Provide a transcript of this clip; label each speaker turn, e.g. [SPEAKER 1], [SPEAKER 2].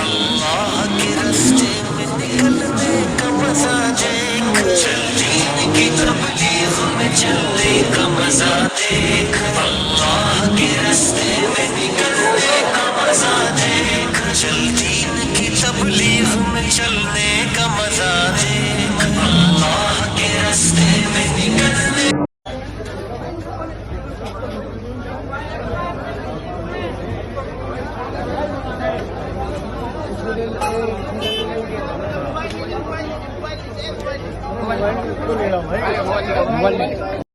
[SPEAKER 1] अल्लाह के रास्ते में निकलने का मजा देख, चल दीन की तबलीग में चलने का मजा देख। अल्लाह के रास्ते में निकलने का मजा देख, चल दीन की तबलीग में चलने का मजा देख। अल्लाह के रास्ते में निकलने
[SPEAKER 2] मोबाइल